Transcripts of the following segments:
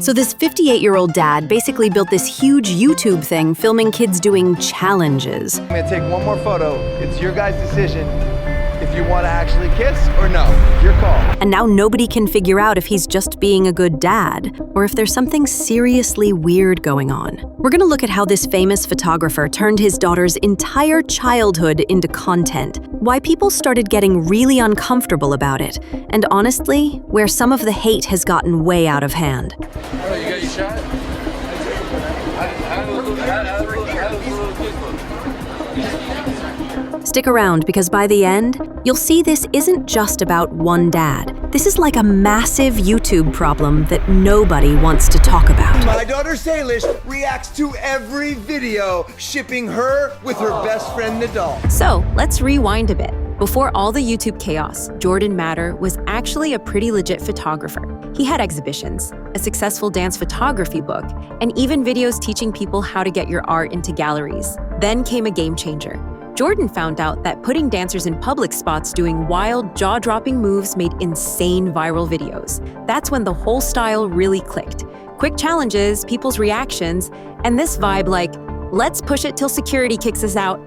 So this 58-year-old dad basically built this huge YouTube thing filming kids doing challenges. I'm gonna take one more photo. It's your guys' decision if you want to actually kiss or no. Your call. And now nobody can figure out if he's just being a good dad or if there's something seriously weird going on. We're gonna look at how this famous photographer turned his daughter's entire childhood into content, why people started getting really uncomfortable about it, and honestly, where some of the hate has gotten way out of hand. Oh, you got your shot? Stick around because by the end, you'll see this isn't just about one dad. This is like a massive YouTube problem that nobody wants to talk about. My daughter Salish reacts to every video, shipping her with her best friend Nadal. So let's rewind a bit. Before all the YouTube chaos, Jordan Matter was actually a pretty legit photographer. He had exhibitions, a successful dance photography book, and even videos teaching people how to get your art into galleries. Then came a game changer. Jordan found out that putting dancers in public spots doing wild, jaw-dropping moves made insane viral videos. That's when the whole style really clicked. Quick challenges, people's reactions, and this vibe like, let's push it till security kicks us out.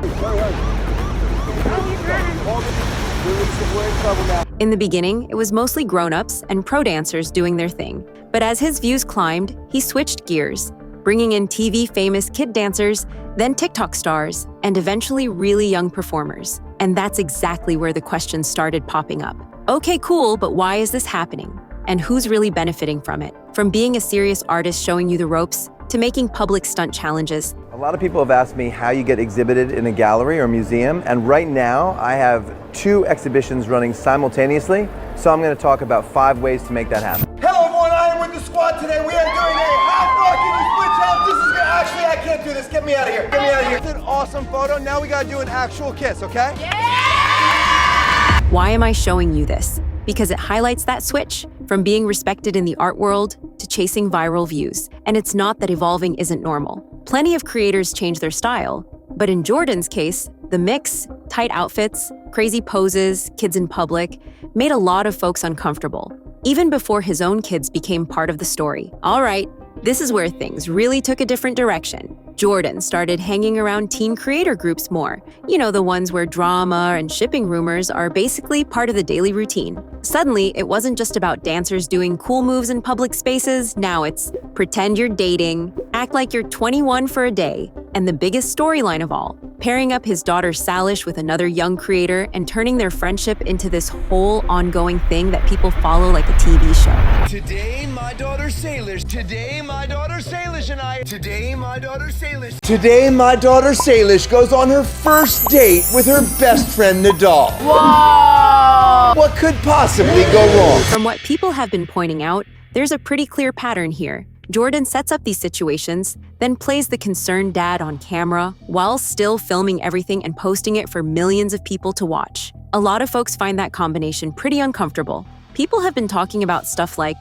In the beginning, it was mostly grown-ups and pro dancers doing their thing. But as his views climbed, he switched gears, bringing in TV-famous kid dancers, then TikTok stars, and eventually really young performers. And that's exactly where the questions started popping up. Okay, cool, but why is this happening? And who's really benefiting from it? From being a serious artist showing you the ropes, to making public stunt challenges. A lot of people have asked me how you get exhibited in a gallery or museum, and right now I have 2 exhibitions running simultaneously, so I'm going to talk about 5 ways to make that happen. Hello everyone, I am with the squad today. We are doing a half rocking split challenge. This is gonna, actually, I can't do this. Get me out of here. Get me out of here. It's an awesome photo. Now we got to do an actual kiss, okay? Yeah! Why am I showing you this? Because it highlights that switch from being respected in the art world to chasing viral views. And it's not that evolving isn't normal. Plenty of creators change their style, but in Jordan's case, the mix, tight outfits, crazy poses, kids in public, made a lot of folks uncomfortable, even before his own kids became part of the story. All right, this is where things really took a different direction. Jordan started hanging around teen creator groups more. You know, the ones where drama and shipping rumors are basically part of the daily routine. Suddenly, it wasn't just about dancers doing cool moves in public spaces. Now it's pretend you're dating, act like you're 21 for a day, and the biggest storyline of all, pairing up his daughter Salish with another young creator and turning their friendship into this whole ongoing thing that people follow like a TV show. Today, my daughter Salish. Today, my daughter Salish and I. Today, my daughter Salish. Today, my daughter Salish goes on her first date with her best friend Nadal. Whoa! What could possibly go wrong? From what people have been pointing out, there's a pretty clear pattern here. Jordan sets up these situations, then plays the concerned dad on camera while still filming everything and posting it for millions of people to watch. A lot of folks find that combination pretty uncomfortable. People have been talking about stuff like,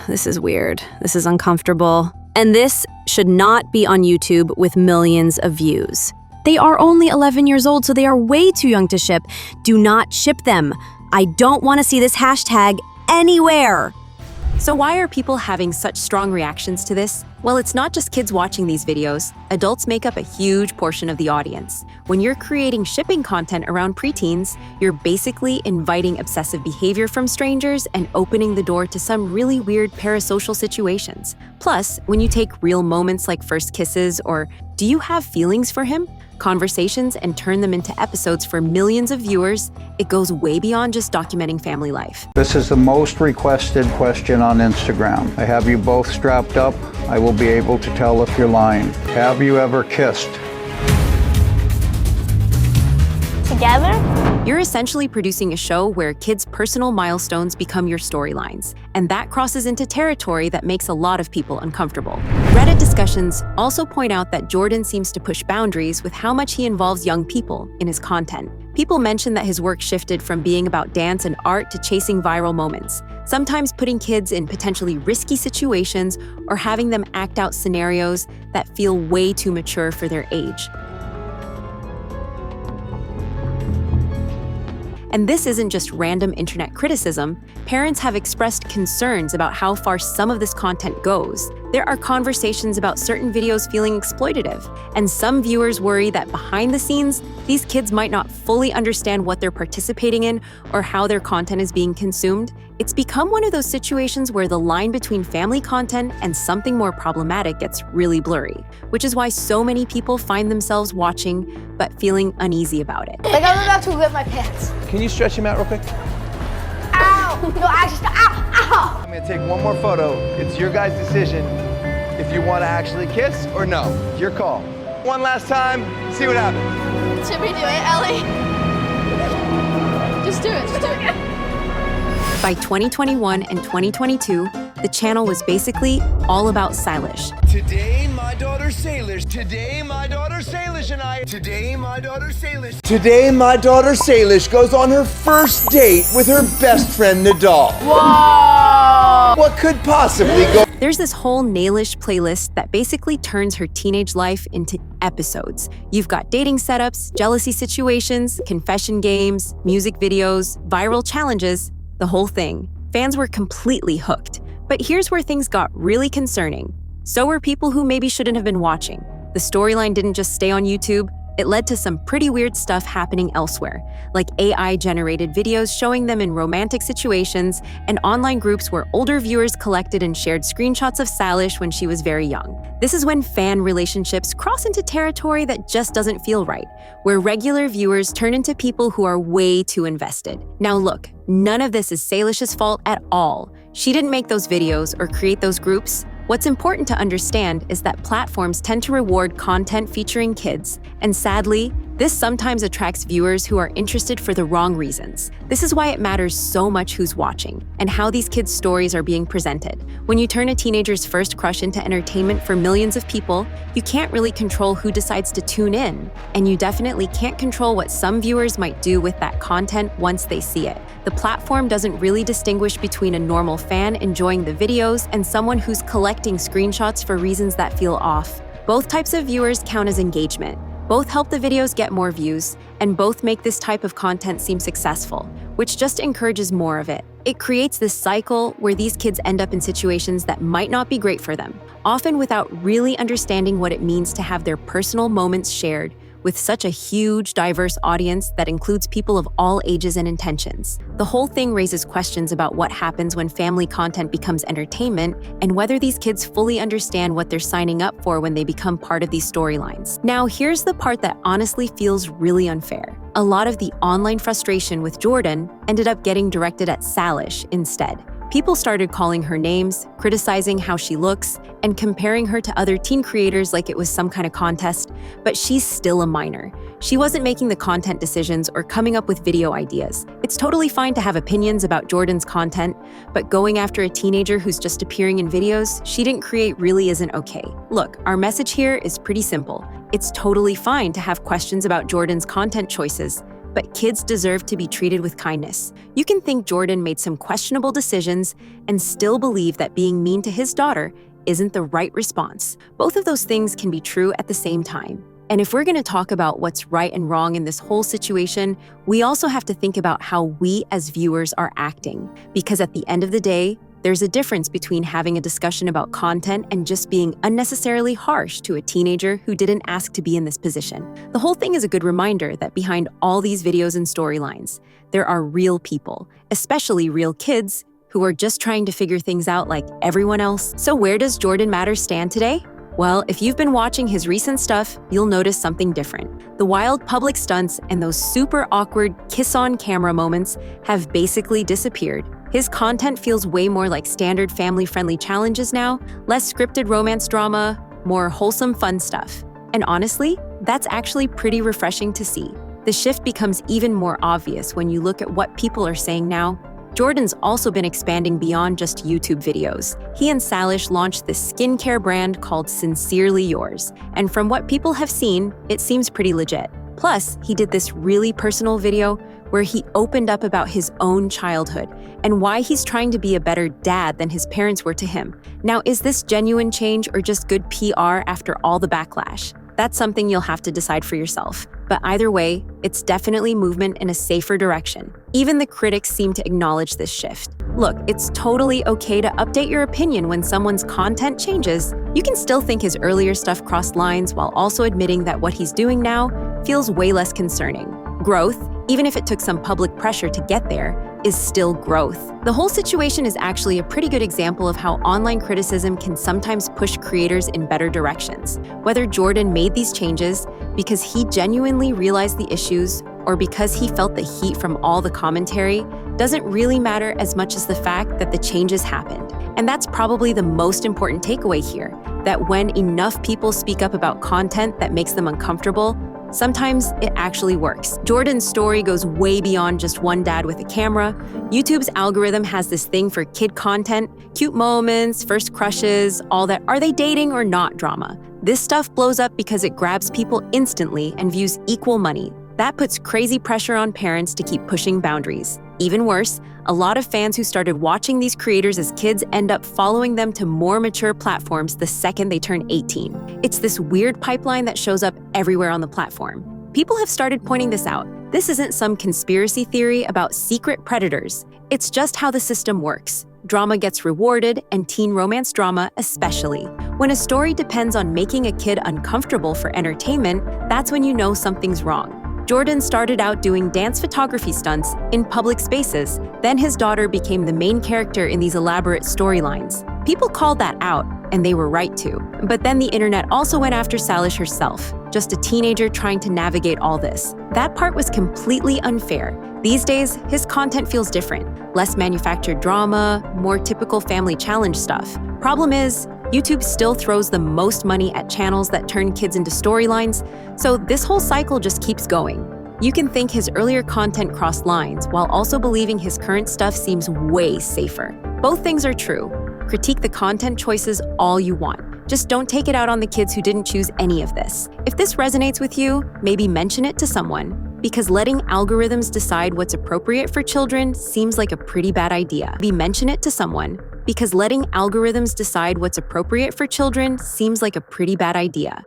This is weird. This is uncomfortable. And this should not be on YouTube with millions of views. They are only 11 years old, so they are way too young to ship. Do not ship them. I don't want to see this hashtag anywhere. So why are people having such strong reactions to this? Well, it's not just kids watching these videos. Adults make up a huge portion of the audience. When you're creating shipping content around preteens, you're basically inviting obsessive behavior from strangers and opening the door to some really weird parasocial situations. Plus, when you take real moments like first kisses or do you have feelings for him? Conversations and turn them into episodes for millions of viewers, it goes way beyond just documenting family life. This is the most requested question on Instagram. I have you both strapped up. I will be able to tell if you're lying. Have you ever kissed? Together? You're essentially producing a show where kids' personal milestones become your storylines, and that crosses into territory that makes a lot of people uncomfortable. Reddit discussions also point out that Jordan seems to push boundaries with how much he involves young people in his content. People mention that his work shifted from being about dance and art to chasing viral moments, sometimes putting kids in potentially risky situations or having them act out scenarios that feel way too mature for their age. And this isn't just random internet criticism. Parents have expressed concerns about how far some of this content goes. There are conversations about certain videos feeling exploitative, and some viewers worry that behind the scenes, these kids might not fully understand what they're participating in or how their content is being consumed. It's become one of those situations where the line between family content and something more problematic gets really blurry, which is why so many people find themselves watching but feeling uneasy about it. Like I'm about to rip my pants. Can you stretch him out real quick? Ow! No, actually, ow! Ow! I'm gonna take one more photo. It's your guys' decision if you want to actually kiss or no. Your call. One last time, see what happens. Should we do it, Ellie? Just do it, just do it. By 2021 and 2022, the channel was basically all about Salish. Today, my daughter Salish. Today, my daughter Salish and I. Today, my daughter Salish. Today, my daughter Salish goes on her first date with her best friend Nadal. Whoa! What could possibly go? There's this whole Nailish playlist that basically turns her teenage life into episodes. You've got dating setups, jealousy situations, confession games, music videos, viral challenges, the whole thing. Fans were completely hooked. But here's where things got really concerning. So were people who maybe shouldn't have been watching. The storyline didn't just stay on YouTube. It led to some pretty weird stuff happening elsewhere, like AI-generated videos showing them in romantic situations and online groups where older viewers collected and shared screenshots of Salish when she was very young. This is when fan relationships cross into territory that just doesn't feel right, where regular viewers turn into people who are way too invested. Now look, none of this is Salish's fault at all. She didn't make those videos or create those groups. What's important to understand is that platforms tend to reward content featuring kids, and sadly, this sometimes attracts viewers who are interested for the wrong reasons. This is why it matters so much who's watching and how these kids' stories are being presented. When you turn a teenager's first crush into entertainment for millions of people, you can't really control who decides to tune in, and you definitely can't control what some viewers might do with that content once they see it. The platform doesn't really distinguish between a normal fan enjoying the videos and someone who's collecting screenshots for reasons that feel off. Both types of viewers count as engagement. Both help the videos get more views, and both make this type of content seem successful, which just encourages more of it. It creates this cycle where these kids end up in situations that might not be great for them, often without really understanding what it means to have their personal moments shared with such a huge, diverse audience that includes people of all ages and intentions. The whole thing raises questions about what happens when family content becomes entertainment and whether these kids fully understand what they're signing up for when they become part of these storylines. Now, here's the part that honestly feels really unfair. A lot of the online frustration with Jordan ended up getting directed at Salish instead. People started calling her names, criticizing how she looks, and comparing her to other teen creators like it was some kind of contest, but she's still a minor. She wasn't making the content decisions or coming up with video ideas. It's totally fine to have opinions about Jordan's content, but going after a teenager who's just appearing in videos she didn't create really isn't okay. Look, our message here is pretty simple. It's totally fine to have questions about Jordan's content choices, but kids deserve to be treated with kindness. You can think Jordan made some questionable decisions and still believe that being mean to his daughter isn't the right response. Both of those things can be true at the same time. And if we're going to talk about what's right and wrong in this whole situation, we also have to think about how we as viewers are acting. Because at the end of the day, there's a difference between having a discussion about content and just being unnecessarily harsh to a teenager who didn't ask to be in this position. The whole thing is a good reminder that behind all these videos and storylines, there are real people, especially real kids, who are just trying to figure things out like everyone else. So where does Jordan Matter stand today? Well, if you've been watching his recent stuff, you'll notice something different. The wild public stunts and those super awkward kiss-on-camera moments have basically disappeared. His content feels way more like standard family-friendly challenges now, less scripted romance drama, more wholesome fun stuff. And honestly, that's actually pretty refreshing to see. The shift becomes even more obvious when you look at what people are saying now. Jordan's also been expanding beyond just YouTube videos. He and Salish launched this skincare brand called Sincerely Yours, and from what people have seen, it seems pretty legit. Plus, he did this really personal video where he opened up about his own childhood and why he's trying to be a better dad than his parents were to him. Now, is this genuine change or just good PR after all the backlash? That's something you'll have to decide for yourself. But either way, it's definitely movement in a safer direction. Even the critics seem to acknowledge this shift. Look, it's totally okay to update your opinion when someone's content changes. You can still think his earlier stuff crossed lines while also admitting that what he's doing now feels way less concerning. Growth, even if it took some public pressure to get there, is still growth. The whole situation is actually a pretty good example of how online criticism can sometimes push creators in better directions. Whether Jordan made these changes because he genuinely realized the issues or because he felt the heat from all the commentary doesn't really matter as much as the fact that the changes happened. And that's probably the most important takeaway here, that when enough people speak up about content that makes them uncomfortable, sometimes it actually works. Jordan's story goes way beyond just one dad with a camera. YouTube's algorithm has this thing for kid content, cute moments, first crushes, all that are they dating or not drama. This stuff blows up because it grabs people instantly and views equal money. That puts crazy pressure on parents to keep pushing boundaries. Even worse, a lot of fans who started watching these creators as kids end up following them to more mature platforms the second they turn 18. It's this weird pipeline that shows up everywhere on the platform. People have started pointing this out. This isn't some conspiracy theory about secret predators. It's just how the system works. Drama gets rewarded, and teen romance drama especially. When a story depends on making a kid uncomfortable for entertainment, that's when you know something's wrong. Jordan started out doing dance photography stunts in public spaces. Then his daughter became the main character in these elaborate storylines. People called that out, and they were right to. But then the internet also went after Salish herself, just a teenager trying to navigate all this. That part was completely unfair. These days, his content feels different. Less manufactured drama, more typical family challenge stuff. Problem is, YouTube still throws the most money at channels that turn kids into storylines, so this whole cycle just keeps going. You can think his earlier content crossed lines while also believing his current stuff seems way safer. Both things are true. Critique the content choices all you want. Just don't take it out on the kids who didn't choose any of this. If this resonates with you, maybe mention it to someone, because letting algorithms decide what's appropriate for children seems like a pretty bad idea. Mention it to someone, because letting algorithms decide what's appropriate for children seems like a pretty bad idea.